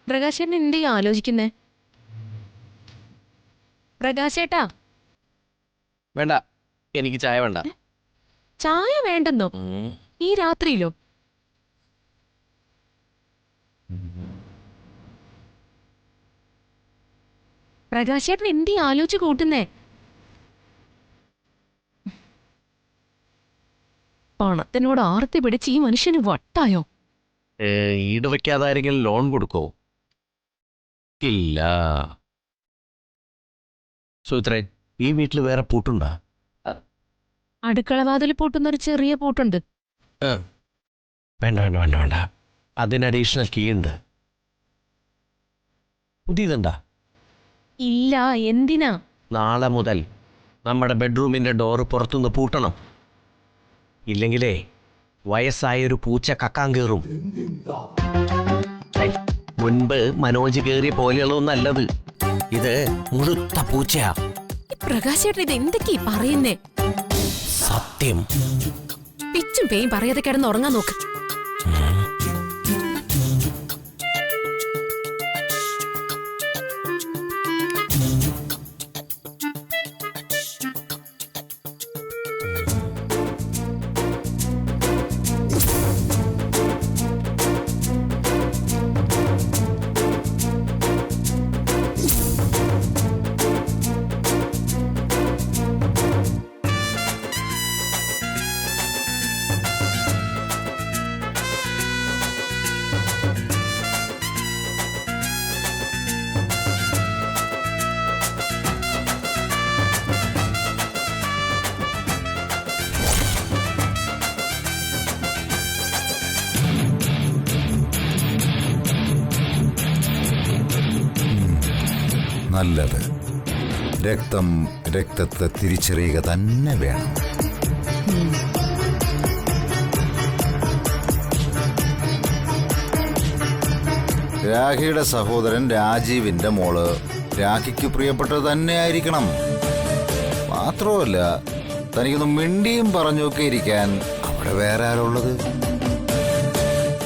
പ്രകാശേട്ടൻ എന്തേ ആലോചിക്കുന്നേ? പ്രകാശേട്ടാ, വേണ്ട, എനിക്ക് ചായ വേണ്ട. ചായ വേണ്ടെന്നോ? ഈ രാത്രിയിലോ? പ്രകാശേട്ടൻ എന്തേ ആലോചിച്ച് കൂട്ടുന്നേ? പണത്തിനോട് ആർത്തി പിടിച്ച് ഈ മനുഷ്യന് വട്ടായോ? ഈട് വെക്കാതെ ആരെങ്കിലും ലോൺ കൊടുക്കോ? ഇല്ല. സുത്രേ, ഈ വീട്ടിൽ വേറെ പൂട്ടുണ്ടാ? അടുക്കളവാതിൽ പൂട്ടുന്നൊരു ചെറിയ പൂട്ടുണ്ട്. വേണ്ട വേണ്ട വേണ്ട വേണ്ട, അതിന് അഡീഷണൽ കീ ഉണ്ട്. പുതിയതുണ്ടാ? ഇല്ല. എന്തിനാ? നാളെ മുതൽ നമ്മുടെ ബെഡ്റൂമിന്റെ ഡോറ് പുറത്തുനിന്ന് പൂട്ടണം. ഇല്ലെങ്കിലേ വയസ്സായൊരു പൂച്ച കക്കാൻ കയറും. മുൻപ് മനോജ് കയറിയ പോലെയുള്ളതൊന്നല്ലത്, ഇത് മുഴുത്ത പൂച്ചയാ. പ്രകാശേട്ടൻ ഇത് എന്തൊക്കെയാ പറയുന്നേ? സത്യം. പിച്ചും പേയും പറയാതെ കിടന്ന് ഉറങ്ങാൻ നോക്ക്. നല്ലത്. രക്തം രക്തത്തെ തിരിച്ചറിയുക തന്നെ വേണം. രാഖിയുടെ സഹോദരൻ രാജീവിന്റെ മോള് രാഖിക്ക് പ്രിയപ്പെട്ടത് തന്നെ ആയിരിക്കണം. മാത്രമല്ല, തനിക്കൊന്നും മിണ്ടിയും പറഞ്ഞൊക്കെ ഇരിക്കാൻ അവിടെ വേറെ ആരുള്ളത്?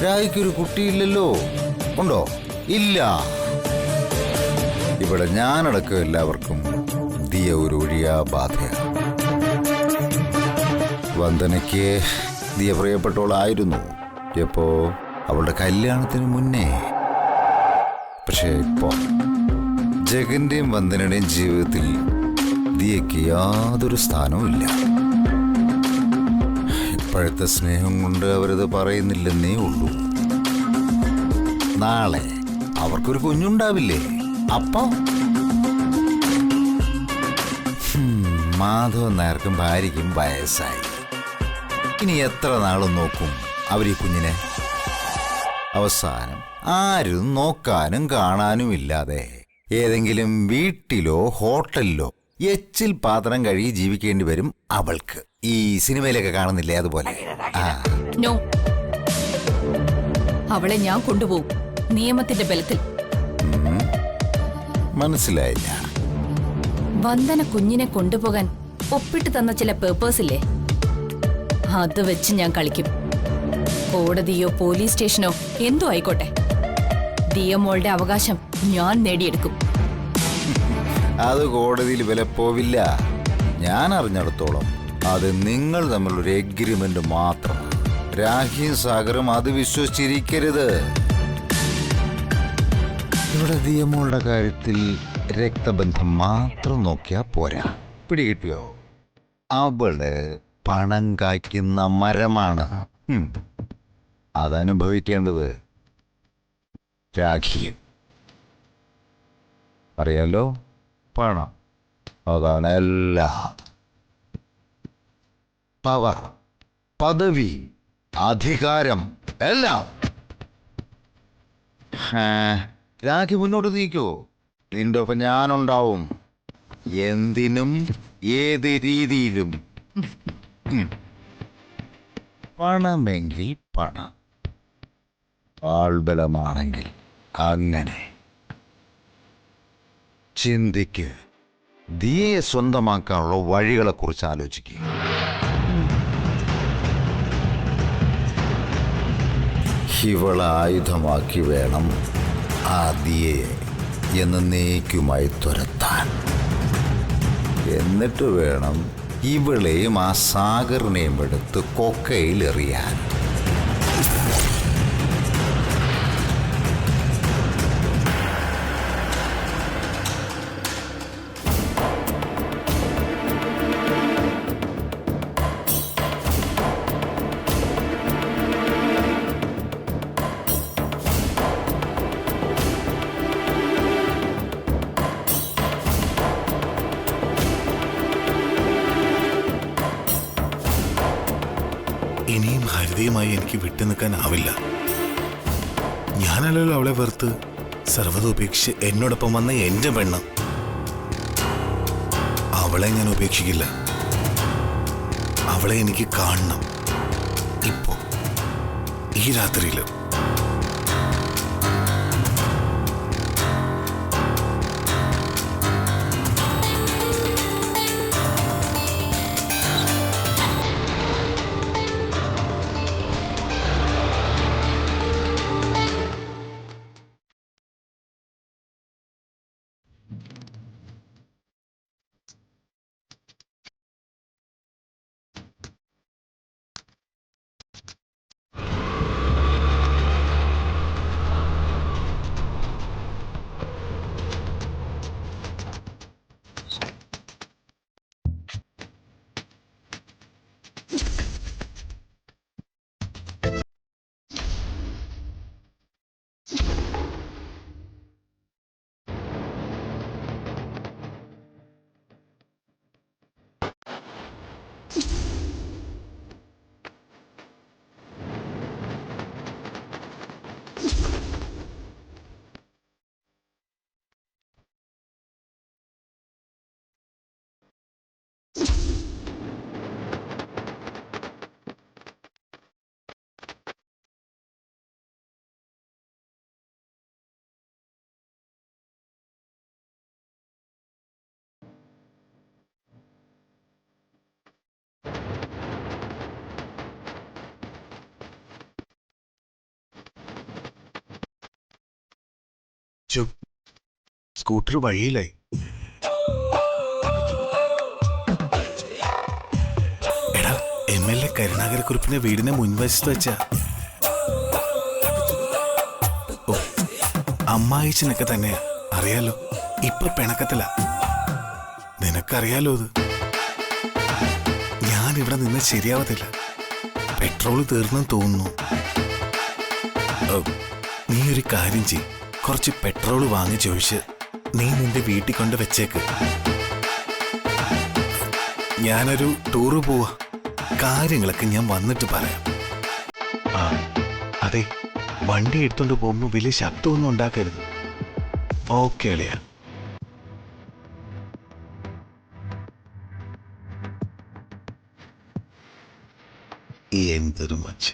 രാഖിക്കൊരു കുട്ടിയില്ലല്ലോ. ഉണ്ടോ? ഇല്ല. ഇവിടെ ഞാനടക്കം എല്ലാവർക്കും ദിയ ഒരു ഒഴിയാ ബാധയാണ്. വന്ദനയ്ക്ക് ദിയ പ്രിയപ്പെട്ടവളായിരുന്നു എപ്പോ? അവളുടെ കല്യാണത്തിന് മുന്നേ. പക്ഷേ ഇപ്പോ ജഗന്റെയും വന്ദനയുടെയും ജീവിതത്തിൽ ദിയയ്ക്ക് യാതൊരു സ്ഥാനവും ഇല്ല. ഇപ്പോഴത്തെ സ്നേഹം കൊണ്ട് അവരത് പറയുന്നില്ലെന്നേ ഉള്ളൂ. നാളെ അവർക്കൊരു കുഞ്ഞുണ്ടാവില്ലേ? അപ്പൊ മാധവൻ നായർക്കും ഭാര്യയ്ക്കും വയസ്സായി. ഇനി എത്ര നാളും നോക്കും അവർ ഈ കുഞ്ഞിനെ? അവസാനം ആരും നോക്കാനും കാണാനും ഇല്ലാതെ ഏതെങ്കിലും വീട്ടിലോ ഹോട്ടലിലോ എച്ചിൽ പാത്രം കഴുകി ജീവിക്കേണ്ടി വരും അവൾക്ക്. ഈ സിനിമയിലൊക്കെ കാണുന്നില്ലേ അതുപോലെ. അവളെ ഞാൻ കൊണ്ടുപോകും, നിയമത്തിന്റെ ബലത്തിൽ. മനസ്സിലായില്ല. വന്ദന കുഞ്ഞിനെ കൊണ്ടുപോകാൻ ഒപ്പിട്ട് തന്ന ചില പേപ്പേഴ്സ് ഇല്ലേ, അത് വെച്ച് ഞാൻ കളിക്കും. കോടതിയോ പോലീസ് സ്റ്റേഷനോ എന്തോ ആയിക്കോട്ടെ, ദിയമോളുടെ അവകാശം ഞാൻ നേടിയെടുക്കും. അത് കോടതിയിൽ വില പോവില്ല. ഞാൻ അറിഞ്ഞിടത്തോളം അത് നിങ്ങൾ തമ്മിലൊരു എഗ്രിമെന്റ് മാത്രമാണ്. രാഖിയും സാഗറും അത് വിശ്വസിച്ചിരിക്കരുത്. ഇവിടെ ദിയമോളുടെ കാര്യത്തിൽ രക്തബന്ധം മാത്രം നോക്കിയാ പോരാ. പിടികിട്ടിയോ? അവള് പണം കായ്ക്കുന്ന മരമാണ്. അതനുഭവിക്കേണ്ടത് രാഖി. അറിയാലോ, പണം അതാണ് എല്ലാം. പവർ, പദവി, അധികാരം എല്ലാം. രാഖി മുന്നോട്ട് നീക്കോ, നിന്റെ ഒപ്പം ഞാനുണ്ടാവും. എന്തിനും ഏത് രീതിയിലും. പണമെങ്കിൽ പണം, ആൾബലമാണെങ്കിൽ അങ്ങനെ. ചിന്തിക്ക്. ദിയയെ സ്വന്തമാക്കാനുള്ള വഴികളെ കുറിച്ച് ആലോചിക്കുക. ഇവളെ ആയുധമാക്കി വേണം ആദിയെ എന്നേക്കുമായി തുരത്താൻ. എന്നിട്ട് വേണം ഇവളെയും ആ സാഗറിനെയും എടുത്ത് കൊക്കയിലെറിയാൻ. ഇനിയും ഹരിതയുമായി എനിക്ക് വിട്ടു നിൽക്കാനാവില്ല. ഞാനല്ലല്ലോ അവളെ വെറുത്ത് സർവ്വതുപേക്ഷിച്ച് എന്നോടൊപ്പം വന്ന എന്റെ പെണ്ണ്. അവളെ ഞാൻ ഉപേക്ഷിക്കില്ല. അവളെ എനിക്ക് കാണണം, ഇപ്പോ, ഈ രാത്രിയിലും. സ്കൂട്ടർ വഴിയിലായി. എടാ, MLA കരുണാകരക്കുറിപ്പിന്റെ വീടിനെ മുൻവശത്ത് വെച്ചാ. ഓ, അമ്മായിച്ചനൊക്കെ തന്നെയാ, അറിയാലോ. ഇപ്പൊ പിണക്കത്തില. നിനക്കറിയാലോ അത്. ഞാൻ ഇവിടെ നിന്ന് ശരിയാവത്തില്ല. പെട്രോള് തീർന്നു തോന്നുന്നു. നീ ഒരു കാര്യം ചെയ്യ്, കുറച്ച് പെട്രോൾ വാങ്ങി ചോദിച്ച് നീ നിന്റെ വീട്ടിൽ കൊണ്ട് വെച്ചേക്ക്. ഞാനൊരു ടൂറ് പോവാ. കാര്യങ്ങളൊക്കെ ഞാൻ വന്നിട്ട് പറയാം. ആ, അതെ, വണ്ടി എടുത്തോണ്ട് പോകുമ്പോ വലിയ ശബ്ദമൊന്നും ഉണ്ടാക്കരുത്. ഓക്കെ അളിയ. എന്തൊരു മച്ച്.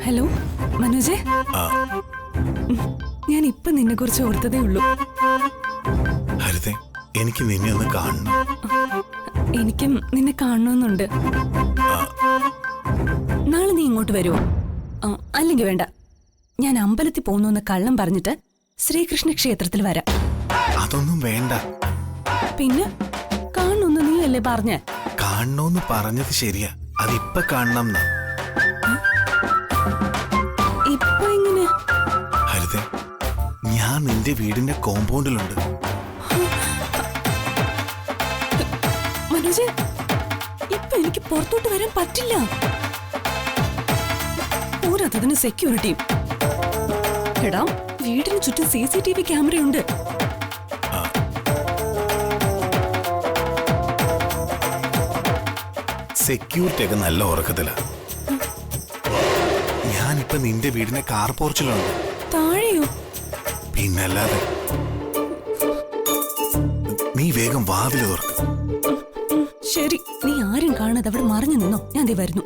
ഹലോ മനോജേ, ഞാൻ ഇപ്പൊ നിന്നെ കുറിച്ച് ഓർത്തതേ ഉള്ളൂ. ഹരിതേ, എനിക്ക് നിന്നെ ഒന്ന് കാണണം. എനിക്കും നിന്നെ കാണണമെന്നുണ്ട്. നാളെ നീ ഇങ്ങോട്ട് വരുമോ? അല്ലെങ്കിൽ വേണ്ട, ഞാൻ അമ്പലത്തിൽ പോകുന്നു കള്ളം പറഞ്ഞിട്ട് ശ്രീകൃഷ്ണ ക്ഷേത്രത്തിൽ വരാം. അതൊന്നും വേണ്ട. പിന്നെ കാണണമെന്ന് നീ അല്ലേ പറഞ്ഞ? കാണണോന്ന് പറഞ്ഞത് ശരിയാ, അതിപ്പ കാണണം. ഇപ്പൊ എങ്ങനെ? ഹരിതേ, ഞാൻ നിന്റെ വീടിന്റെ കോമ്പൗണ്ടിലുണ്ട്. മനോജ്, ഇപ്പൊ എനിക്ക് പുറത്തോട്ട് വരാൻ പറ്റില്ല. പോരാത്തതിന് സെക്യൂരിറ്റിയും. എടാ, വീടിന് ചുറ്റും CCTV ക്യാമറയുണ്ട്. സെക്യൂരിറ്റി ഒക്കെ നല്ല ഉറക്കത്തില. ഞാനിപ്പോ നിന്റെ വീടിന്റെ കാർ പോർച്ചിലുണ്ട്. താഴെയോ? പിന്നല്ലാതെ. നീ വേഗം വാതില് തുറക്ക്. ശരി, നീ ആരും കാണാതെ അവിടെ മറിഞ്ഞു നിന്നോ, ഞാൻ ദേ വരുന്നു.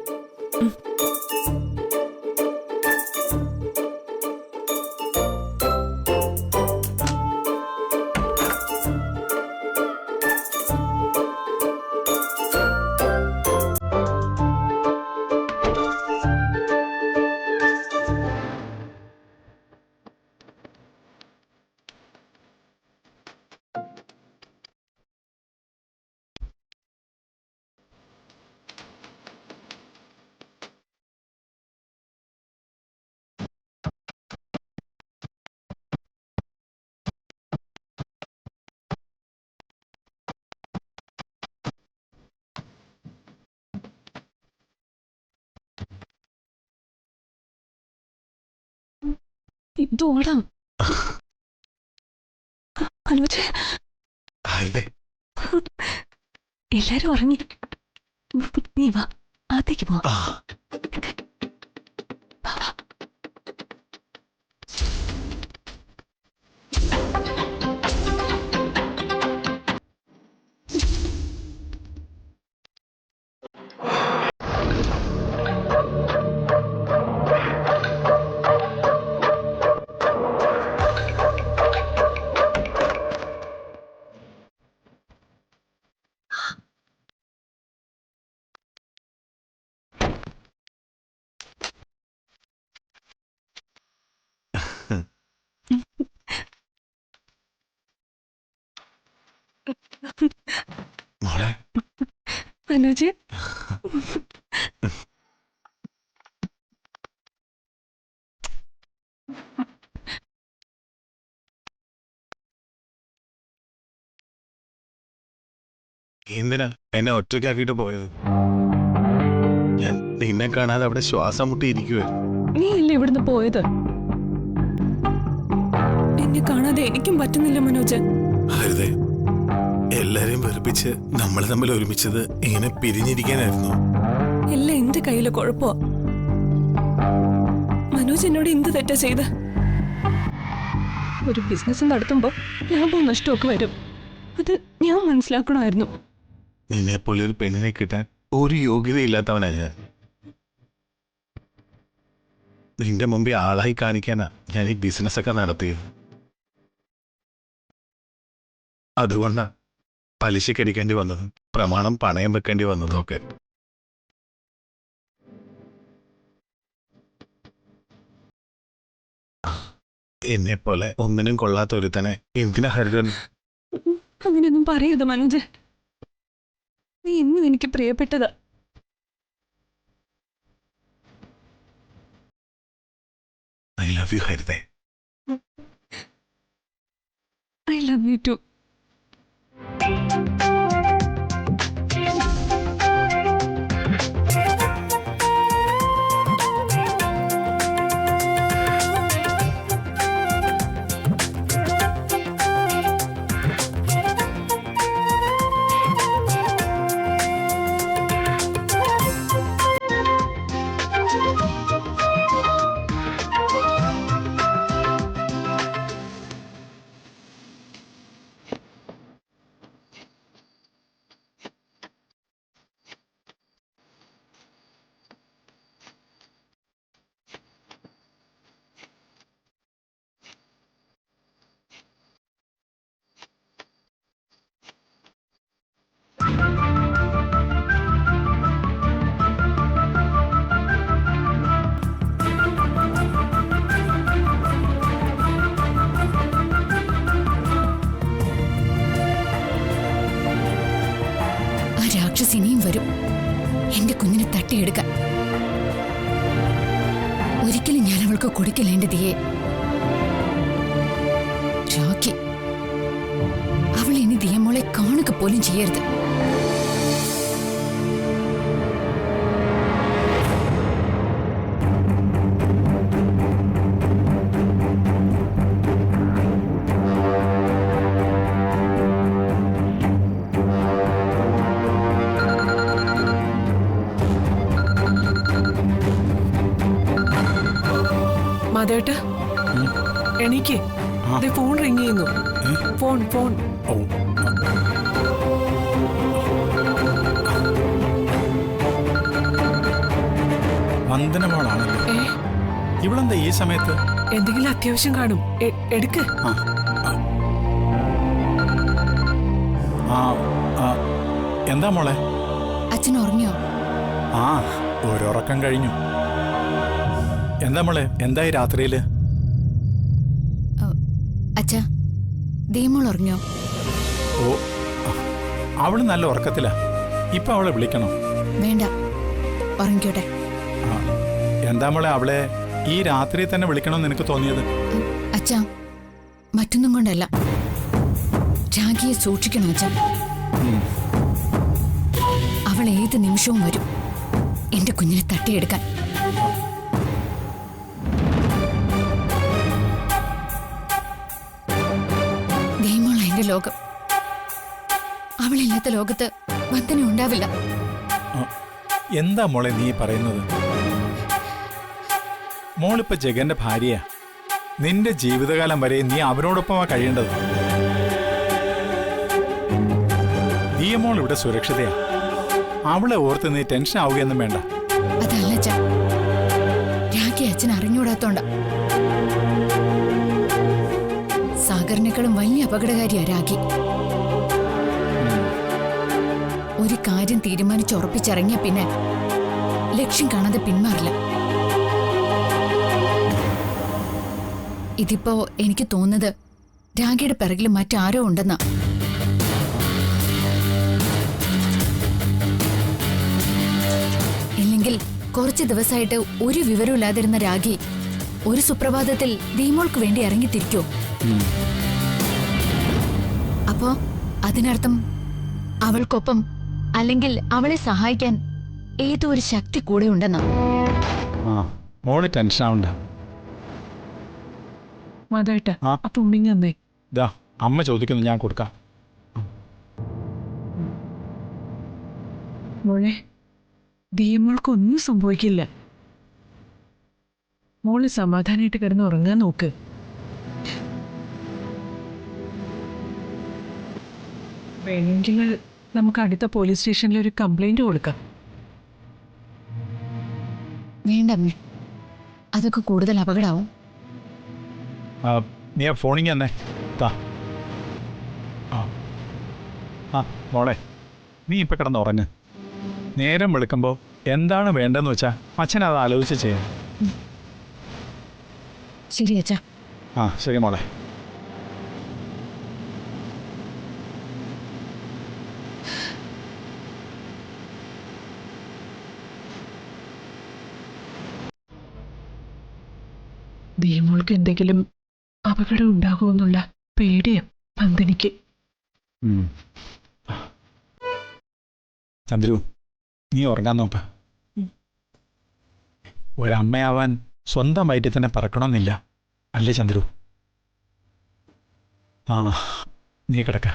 ഇതോടാ അനുജ, ഹരിതേ എല്ലാരും ഉറങ്ങി. നീ വാ, അകത്തേക്ക് പോ. ആ മോളെ അനുജ, എന്തിനാ എന്നെ ഒറ്റയ്ക്കാക്കിയിട്ട് പോയത്? ഞാൻ നിന്നെ കാണാതെ അവിടെ ശ്വാസം മുട്ടിയിരിക്കുവായിരുന്നു. നീ അല്ലേ ഇവിടുന്ന് പോയത്? എന്നെ കാണാതെ എനിക്കും പറ്റുന്നില്ല മനോജ്. ഹരിതേ, എല്ലാരെയും വെറുപ്പിച്ച് നമ്മൾ തമ്മിൽ ഒരുമിച്ചത് ഇങ്ങനെ പിരിഞ്ഞിരിക്കാനായിരുന്നു. എല്ലാം എന്റെ കയ്യിലെ കുഴപ്പമാ. മനോജ് എന്നോട് എന്ത് തെറ്റാ ചെയ്ത്? ഒരു ബിസിനസ് നടത്തുമ്പോ ലാഭവും നഷ്ടമൊക്കെ വരും. അത് ഞാൻ മനസ്സിലാക്കണമായിരുന്നു. നിന്നെ പോലെ ഒരു പെണ്ണിനെ കിട്ടാൻ ഒരു യോഗ്യതയില്ലാത്തവനാ ഞാൻ. നിന്റെ മുമ്പേ ആളായി കാണിക്കാനാ ഞാൻ ഈ ബിസിനസ്സൊക്കെ നടത്തിയത്. അതുകൊണ്ടാ പലിശക്കടിക്കേണ്ടി വന്നതും പ്രമാണം പണയം വെക്കേണ്ടി വന്നതും ഒക്കെ. എന്നെ പോലെ ഒന്നിനും കൊള്ളാത്ത ഒരുത്തനെ എന്തിനാ ഹരിതൻ? അങ്ങനെയൊന്നും പറയരുത് മനോജ്. നീ എന്നും എനിക്ക് പ്രിയപ്പെട്ടതാ. ഐ ലവ് യു ഹരിതേ. I love you too. ഇനിയും വരും എന്റെ കുഞ്ഞിനെ തട്ടിയെടുക്കാൻ. ഒരിക്കലും ഞാൻ അവൾക്ക് കൊടുക്കില്ല എന്റെ ദിയെ. രാഖി, അവൾ ഇനി ദിയമോളെ കാണുക പോലും ചെയ്യരുത്. മാധവേട്ട, എണീക്ക്. ഫോൺ റിങ് ചെയ്യുന്നു. Phone phone. വന്ദനമോളാണല്ലോ. ഇവളെന്താ ഈ സമയത്ത്? എന്തെങ്കിലും അത്യാവശ്യം കാണും. എടുക്ക്. എന്താ മോളെ? അച്ഛൻ ഉറങ്ങിയോ? ആ, ഒരുറക്കം കഴിഞ്ഞു. എന്താ മോളെ, എന്തായി രാത്രിയില്? അച്ഛാ, ദിയമോൾ ഉറങ്ങിയോ? ഓ, അവള് നല്ല ഉറക്കത്തിലാ. ഇപ്പൊ അവളെ വിളിക്കണം. വേണ്ട, ഉറങ്ങിക്കോട്ടെ. എന്താ മോളെ, അവളെ ഈ രാത്രി തന്നെ വിളിക്കണമെന്ന് എനിക്ക് തോന്നിയത്? അച്ഛാ, മറ്റൊന്നും കൊണ്ടല്ല. രാഖിയെ സൂക്ഷിക്കണം അച്ഛാ. അവൾ ഏത് നിമിഷവും വരും എന്റെ കുഞ്ഞിനെ തട്ടിയെടുക്കാൻ. ലോകം. അവളില്ലാത്ത ലോകത്ത് വന്ദന ഉണ്ടാവില്ല. എന്താ മോളെ നീ പറയുന്നത്? മോളിപ്പോ ജഗന്റെ ഭാര്യയാ. നിന്റെ ജീവിതകാലം വരെ നീ അവനോടൊപ്പമാ കഴിയേണ്ടത്. ദിയമോൾ ഇവിടെ സുരക്ഷിതയാ. അവളെ ഓർത്ത് നീ ടെൻഷൻ ആവുകയൊന്നും വേണ്ട. അതല്ല അച്ഛാ, രാഖി അച്ഛൻ അറിഞ്ഞൂടാത്തോണ്ട. സാഗറിനേക്കാളും വലിയ അപകടകാരിയാ രാഖി. ഒരു കാര്യം തീരുമാനിച്ചുറപ്പിച്ചിറങ്ങിയ പിന്നെ ലക്ഷ്യം കാണാതെ പിന്മാറില്ല. ഇതിപ്പോ എനിക്ക് തോന്നുന്നത് രാഖിയുടെ പിറകിൽ മറ്റാരോ ഉണ്ടെന്നാ. ഇല്ലെങ്കിൽ കുറച്ച് ദിവസമായിട്ട് ഒരു വിവരമില്ലാതിരുന്ന രാഖി ഒരു സുപ്രഭാതത്തിൽ ദീമോൾക്ക് വേണ്ടി ഇറങ്ങിത്തിരിക്കോ? അപ്പോ അതിനർത്ഥം അവൾക്കൊപ്പം അല്ലെങ്കിൽ അവളെ സഹായിക്കാൻ ഏതോ ഒരു ശക്തി കൂടെ ഉണ്ടെന്നാ. മോള് ടെൻഷൻ ആവണ്ട. മാധവേട്ട, ആ. അപ്പൊ ഉണ്ണിങ്ങ എന്നേ. ഇതാ അമ്മ ചോദിക്കുന്നു, ഞാൻ കൊടുക്കാം. മോളെ, ദീമോൾക്കൊന്നും സംഭവിക്കില്ല. മോള് സമാധാനമായിട്ട് കിടന്ന് ഉറങ്ങാൻ നോക്ക്. വേണമെങ്കിൽ നമുക്ക് അടുത്ത പോലീസ് സ്റ്റേഷനിൽ ഒരു കംപ്ലൈന്റ് കൊടുക്കാം. വേണ്ടമ്മേ, അതൊക്കെ കൂടുതൽ അപകടമാവും. നീ ആ ഫോണിങ് തന്നെ താ. മോളെ, നീ ഇപ്പം കിടന്ന് ഉറങ്ങ്. നേരം വെളുക്കുമ്പോൾ എന്താണ് വേണ്ടതെന്ന് വെച്ചാൽ അച്ഛൻ അത് ആലോചിച്ച് ചെയ്യാം. ശരി അച്ഛാ. ശരി മോളെ. ദീമോൾക്ക് എന്തെങ്കിലും അപകടം ഉണ്ടാകുമെന്നുള്ള പേടിയാ പന്തനിക്ക്. ചന്ദ്രു, നീ ഉറങ്ങാൻ നോക്ക. ഒരമ്മയാവാൻ സ്വന്തം വയറ്റിൽ തന്നെ പറക്കണമെന്നില്ല, അല്ലേ ചന്ദ്രു? നീ കിടക്ക.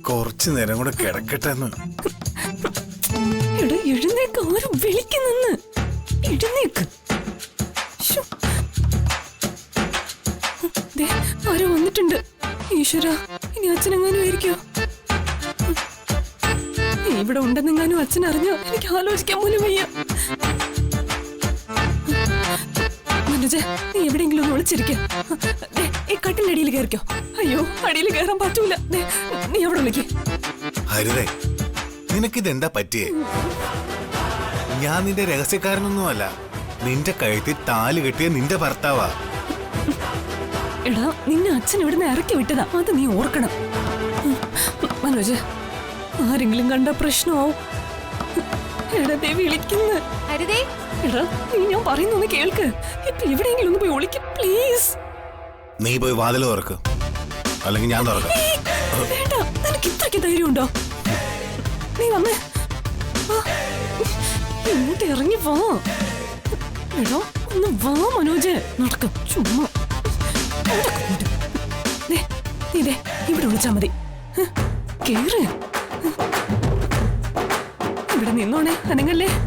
കുറച്ചു നേരം കൂടെ കിടക്കട്ടെ. എഴുന്നേക്ക്, ആരും വിളിക്കുന്നെന്ന്. എഴുന്നേക്ക്. ആരോ വന്നിട്ടുണ്ട്. ഈശ്വര, ഇനി അച്ഛനെങ്ങാനും ആയിരിക്കോ? ഇവിടെ ഉണ്ടെന്നെങ്ങാനും അച്ഛൻ അറിഞ്ഞോ? എനിക്ക് ആലോചിക്കാൻ പോലും വയ്യ. മനോജ്, നീ എവിടെയെങ്കിലും ഒന്ന് ഒളിച്ചിരിക്ക. ഈ കട്ടിന്റെ അടിയിൽ കയറിക്കോ. അയ്യോ, അടിയിൽ കയറാൻ പറ്റൂല. നീ എവിടെ വിളിക്കേ? ഹരിതേ, നിനക്കിതെന്താ പറ്റിയേ? ഞാൻ നിന്റെ രഹസ്യക്കാരനൊന്നുമല്ല. നിന്റെ കഴുത്തിൽ താല് കെട്ടിയ നിന്റെ ഭർത്താവാ. എടാ, നിന്നെ അച്ഛൻ ഇവിടുന്ന് ഇറക്കി വിട്ടതാ, അത് നീ ഓർക്കണം. മനോജ്, ആരെങ്കിലും കണ്ട പ്രശ്നമാവും. എടാ, ദേ വിളിക്കുന്നു. എടാ, നീ ഞാൻ പറയുന്നൊന്ന് കേൾക്ക്. ഇപ്പൊ എവിടെയെങ്കിലും ഒന്ന് പോയി ഒളിക്ക് പ്ലീസ്. നീ പോയി വാതിൽ തുറക്ക്, അല്ലെങ്കിൽ ഞാൻ തുറക്കാം. വേണ്ട, നിനക്ക് ഇത്രയ്ക്ക് ധൈര്യമുണ്ടോ? നീ വന്നേ. ഇങ്ങോട്ട് ഇറങ്ങി പോ. എടോ ഒന്ന് വാ മനോജ്. നടക്കും ചുമ്മാ. ഇതേ ഇവിടെ വിളിച്ചാ മതി. കേറ്. ഇവിടെ നിന്നോണേ, അനങ്ങല്ലേ.